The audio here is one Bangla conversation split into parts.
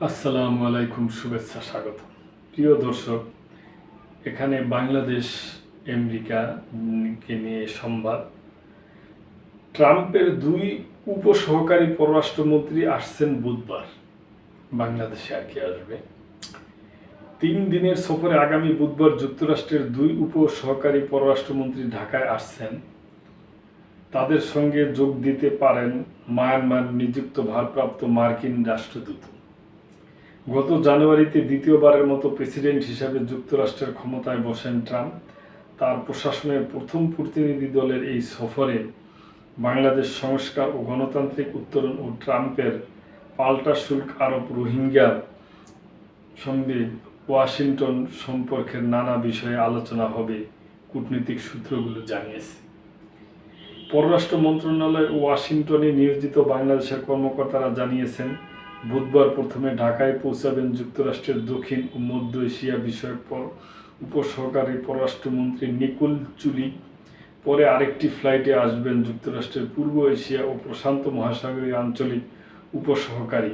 আসসালামু আলাইকুম, শুভেচ্ছা, স্বাগত। প্রিয় দর্শক, এখানে বাংলাদেশ আমেরিকাকে নিয়ে সংবাদ। ট্রাম্পের দুই উপসহকারী পররাষ্ট্রমন্ত্রী আসছেন বুধবার, বাংলাদেশে আর কি আসবে। 3 দিনের সফরে আগামী বুধবার যুক্তরাষ্ট্রের দুই উপসহকারী পররাষ্ট্রমন্ত্রী ঢাকায় আসছেন। তাদের সঙ্গে যোগ দিতে পারেন মায়ানমার নিযুক্ত ভারপ্রাপ্ত মার্কিন রাষ্ট্রদূত। গত জানুয়ারিতে দ্বিতীয়বারের মতো প্রেসিডেন্ট হিসাবে যুক্তরাষ্ট্রের ক্ষমতায় বসেন ট্রাম্প। তার প্রশাসনের প্রথম প্রতিনিধি দলের এই সফরে বাংলাদেশ সংস্কার ও গণতান্ত্রিক উত্তরণ ও ট্রাম্পের পাল্টা শুল্ক আরোপ, রোহিঙ্গা সঙ্গে ওয়াশিংটন সম্পর্কের নানা বিষয়ে আলোচনা হবে, কূটনৈতিক সূত্রগুলো জানিয়েছে। পররাষ্ট্র মন্ত্রণালয় ওয়াশিংটনে নিয়োজিত বাংলাদেশের কর্মকর্তারা জানিয়েছেন, বুধবার প্রথমে ঢাকায় পৌঁছাবেন যুক্তরাষ্ট্রের দক্ষিণ ও মধ্য এশিয়া বিষয়ক উপসহকারী পররাষ্ট্রমন্ত্রী নিকোল চুলি। পরে আরেকটি ফ্লাইটে আসবেন যুক্তরাষ্ট্রের পূর্ব এশিয়া ও প্রশান্ত মহাসাগরীয় আঞ্চলিক উপসহকারী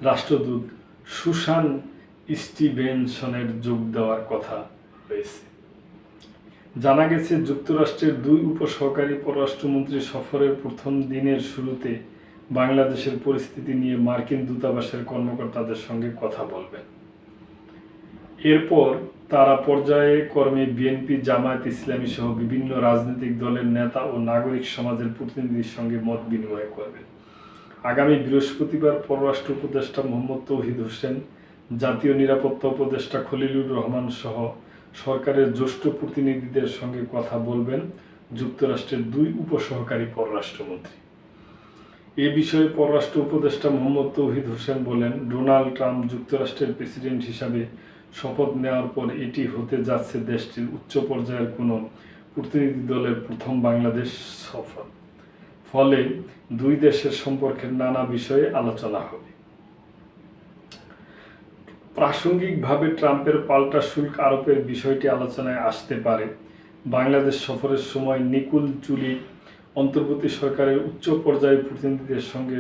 রাষ্ট্রদূত সুসান স্টিভেনসনের যোগ দেওয়ার কথা রয়েছে। জানা গেছে, যুক্তরাষ্ট্রের দুই উপসহকারী পররাষ্ট্রমন্ত্রী সফরের প্রথম দিনের শুরুতে বাংলাদেশের পরিস্থিতি নিয়ে মার্কিন দূতাবাসের কর্মকর্তাদের সঙ্গে কথা বলবেন। এরপর তারা পর্যায়ক্রমে বিএনপি, জামায়াত ইসলামী সহ বিভিন্ন রাজনৈতিক দলের নেতা ও নাগরিক সমাজের প্রতিনিধির সঙ্গে মত বিনিময় করবেন। আগামী বৃহস্পতিবার পররাষ্ট্র উপদেষ্টা মোহাম্মদ তৌহিদ হোসেন, জাতীয় নিরাপত্তা উপদেষ্টা খলিলুর রহমান সহ সরকারের জ্যেষ্ঠ প্রতিনিধিদের সঙ্গে কথা বলবেন যুক্তরাষ্ট্রের দুই উপসহকারী পররাষ্ট্রমন্ত্রী। এ বিষয়ে পররাষ্ট্র উপদেষ্টা মোহাম্মদ তৌহিদ হোসেন বলেন, ডোনাল্ড ট্রাম্প যুক্তরাষ্ট্রের প্রেসিডেন্ট হিসাবে শপথ নেওয়ার পর এটি হতে যাচ্ছে দেশটির উচ্চ পর্যায়ের কোনো প্রতিনিধি দলের প্রথম বাংলাদেশ সফর। ফলে দুই দেশের সম্পর্কের নানা বিষয়ে আলোচনা হবে। প্রাসঙ্গিকভাবে ট্রাম্পের পাল্টা শুল্ক আরোপের বিষয়টি আলোচনায় আসতে পারে। বাংলাদেশ সফরের সময় নিকোল চুলি অন্তর্বর্তী সরকারের উচ্চ পর্যায়ের প্রতিনিধিদের সঙ্গে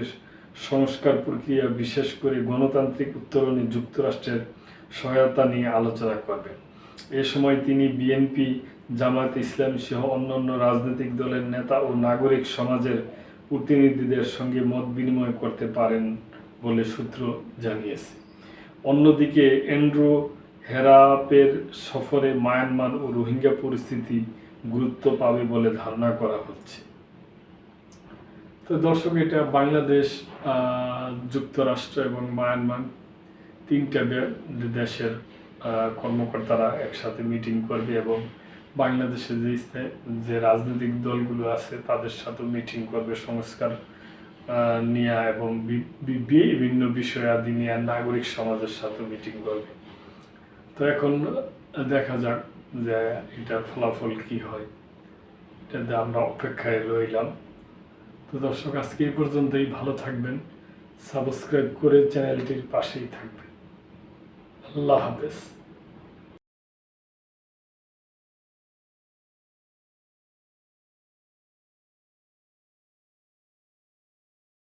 সংস্কার প্রক্রিয়া, বিশেষ করে গণতান্ত্রিক উত্তরণে যুক্তরাষ্ট্রের সহায়তা নিয়ে আলোচনা করবেন। এ সময় তিনি বিএনপি, জামায়াত ইসলামী সহ অন্যান্য রাজনৈতিক দলের নেতা ও নাগরিক সমাজের প্রতিনিধিদের সঙ্গে মত বিনিময় করতে পারেন বলে সূত্র জানিয়েছে। অন্যদিকে অ্যান্ড্রু হেরাপের সফরে মায়ানমার ও রোহিঙ্গা পরিস্থিতি গুরুত্ব পাবে বলে ধারণা করা হচ্ছে। তো দর্শক, এটা বাংলাদেশ, যুক্তরাষ্ট্র এবং মায়ানমার তিনটা দেশের কর্মকর্তারা একসাথে মিটিং করবে এবং বাংলাদেশে যে রাজনৈতিক দলগুলো আছে তাদের সাথে মিটিং করবে সংস্কার নিয়ে এবং বিভিন্ন বিষয়াদি নিয়ে নাগরিক সমাজের সাথে মিটিং করবে। তো এখন দেখা যাক যে এটার ফলাফল কি হয়, এটাতে আমরা অপেক্ষায় রইলাম। তো দর্শক, আজকে এই পর্যন্তই। ভালো থাকবেন, সাবস্ক্রাইব করে চ্যানেলটির পাশেই থাকবেন। আল্লাহ হাফেজ।